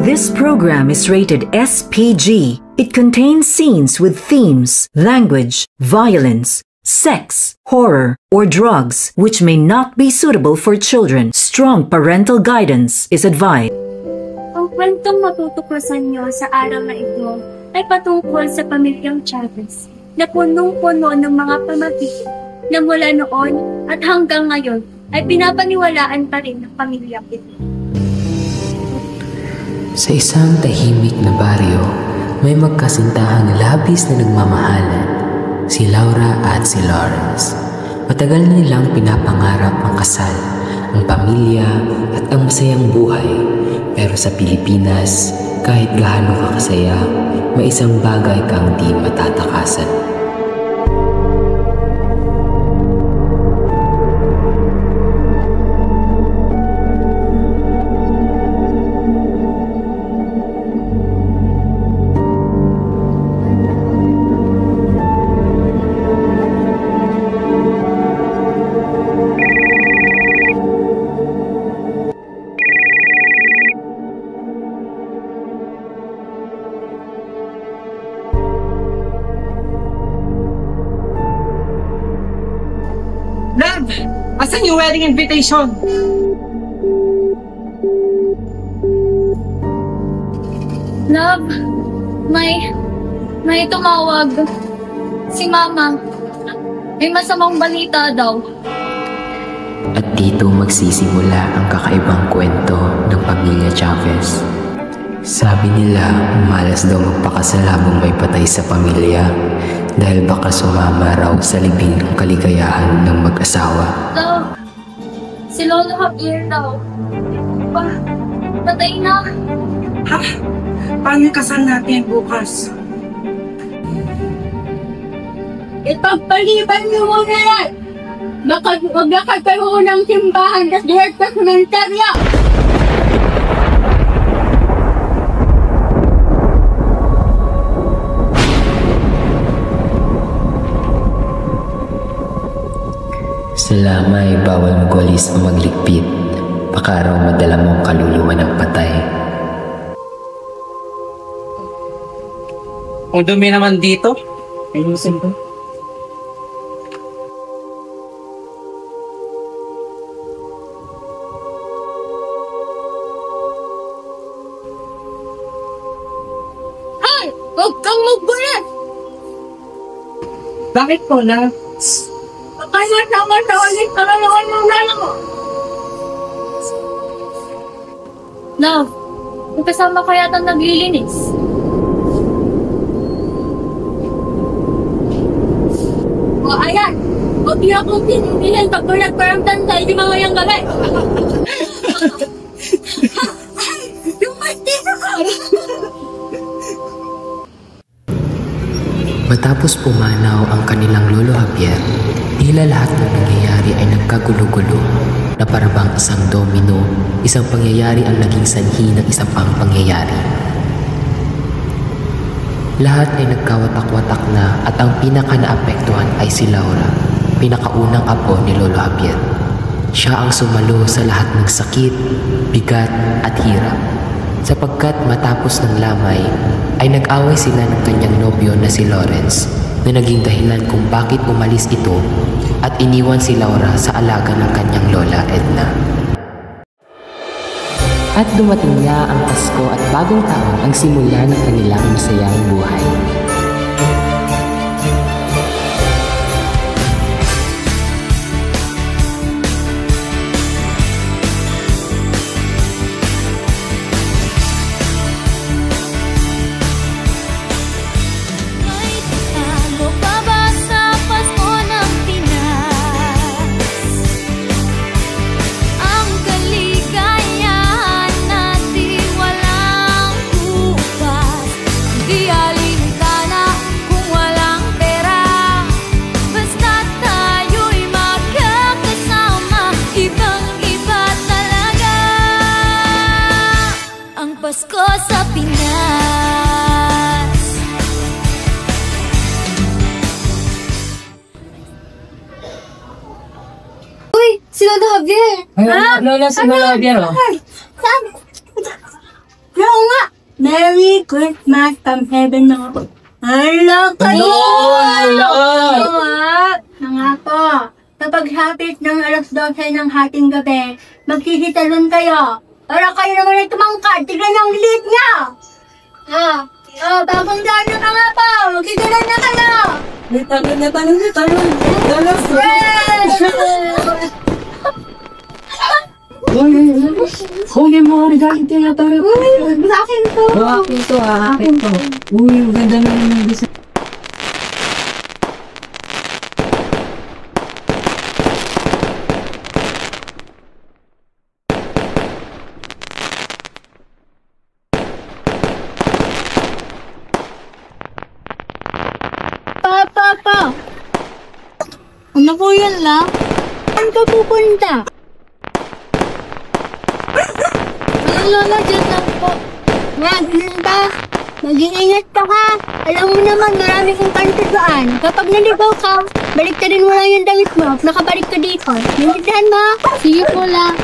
This program is rated SPG. It contains scenes with themes, language, violence, sex, horror, or drugs which may not be suitable for children. Strong parental guidance is advised. Ang kwentong matutuklasan nyo sa araw na ito ay patungkol sa pamilyang Chavez na punong-puno ng mga pamangkin na mula noon at hanggang ngayon ay pinapaniwalaan pa rin ng pamilyang ito. Sa isang tahimik na baryo, may magkasintahang labis na nagmamahalan, si Laura at si Lawrence. Matagal na nilang pinapangarap ang kasal, ang pamilya at ang masayang buhay. Pero sa Pilipinas, kahit gaano ka kasaya, may isang bagay kang di matatakasan. Love! Asan yung wedding invitation? Love, may tumawag. Si Mama. May masamang balita daw. At dito magsisimula ang kakaibang kwento ng pamilya Chavez. Sabi nila, malas daw magpakasal habang may patay sa pamilya dahil baka sumama raw sa libing ng kaligayahan ng mag-asawa. Love, si Lolo Javier daw. Patay na. Ha? Paano yung kasal natin bukas? Ipagpaliban niyo muna yan! Maglakad kayo ng simbahan at dihet sa sementeryo! Sa lamay, bawal magwalis o magligpit. Baka raw madala mo ang kaluluwa ng patay. Ang dumi naman dito. Ayusin ko. Ay! Huwag kang magbulat! Bakit po, Love? Kaya sama sa ulit para naman ng lala mo! Love, may kasama ka yata naglilinis. O ayan! Huwag niyo akong tinigilin pag nagparamdam sa ilimangang gabi! Yung mastisa ko! Matapos pumanaw ang kanilang Lolo Javier, tila lahat ng nangyayari ay nagkagulo-gulo na parabang isang domino, isang pangyayari ang naging sanhi ng isa pang pangyayari. Lahat ay nagkawatak-watak na at ang pinaka-naapektuhan ay si Laura, pinakaunang apo ni Lolo Javier. Siya ang sumalo sa lahat ng sakit, bigat at hirap. Sapagkat matapos ng lamay, ay nag-away sila ng kanyang nobyo na si Lawrence na naging dahilan kung bakit umalis ito at iniwan si Laura sa alaga ng kanyang lola Edna. At dumating na ang Pasko at bagong taon ang simula ng kanilang masayang buhay. Pasko sa Pinas. Uy! Si Lolo Javier! Lola, si Lola Javier, oh. Saan? Oo nga! Merry Christmas from heaven mga po. Hala ka nga po. Kapag hapit ng alas 12 ng hating gabi, magkisitalon kayo. Para kayo naman ay tumangkad. Tignan ang liit niya! Bagong daan na ka nga po. Magkisitalon na kayo. Talon. Huli mo, regalo na tayo. Sa akin to. Akin to. Uy, ang ganda naman ng design. Papa! Ano po yan lang? Saan ka pupunta? Ang lola, dyan lang po. Ganun ba? Mag-iingat ka ha. Alam mo naman, marami kong kanto doon. Kapag naligaw ka, baliktarin mo lang yung damit mo. Nakabalik ka dito. Nandiyan mo? Sige po lang.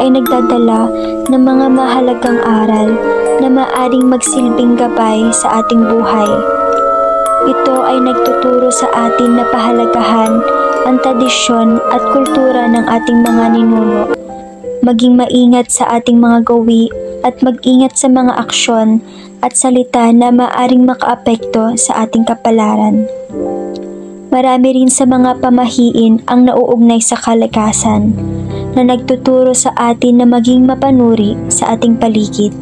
ay nagdadala ng mga mahalagang aral na maaring magsilbing gabay sa ating buhay. Ito ay nagtuturo sa atin na pahalagahan ang tradisyon at kultura ng ating mga ninuno. Maging maingat sa ating mga gawi at mag-ingat sa mga aksyon at salita na maaring makaapekto sa ating kapalaran. Marami rin sa mga pamahiin ang nauugnay sa kalikasan na nagtuturo sa atin na maging mapanuri sa ating paligid.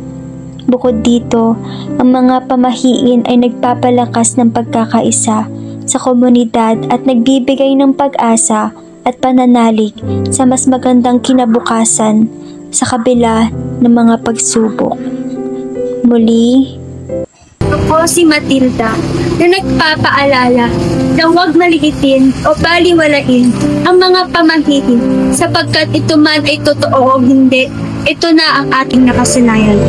Bukod dito, ang mga pamahiin ay nagpapalakas ng pagkakaisa sa komunidad at nagbibigay ng pag-asa at pananalig sa mas magandang kinabukasan sa kabila ng mga pagsubok. Muli, Ako si Matilda na nagpapaalala na huwag maliitin o baliwalain ang mga pamahiin sapagkat ito man ay totoo o hindi, ito na ang ating nakasanayan.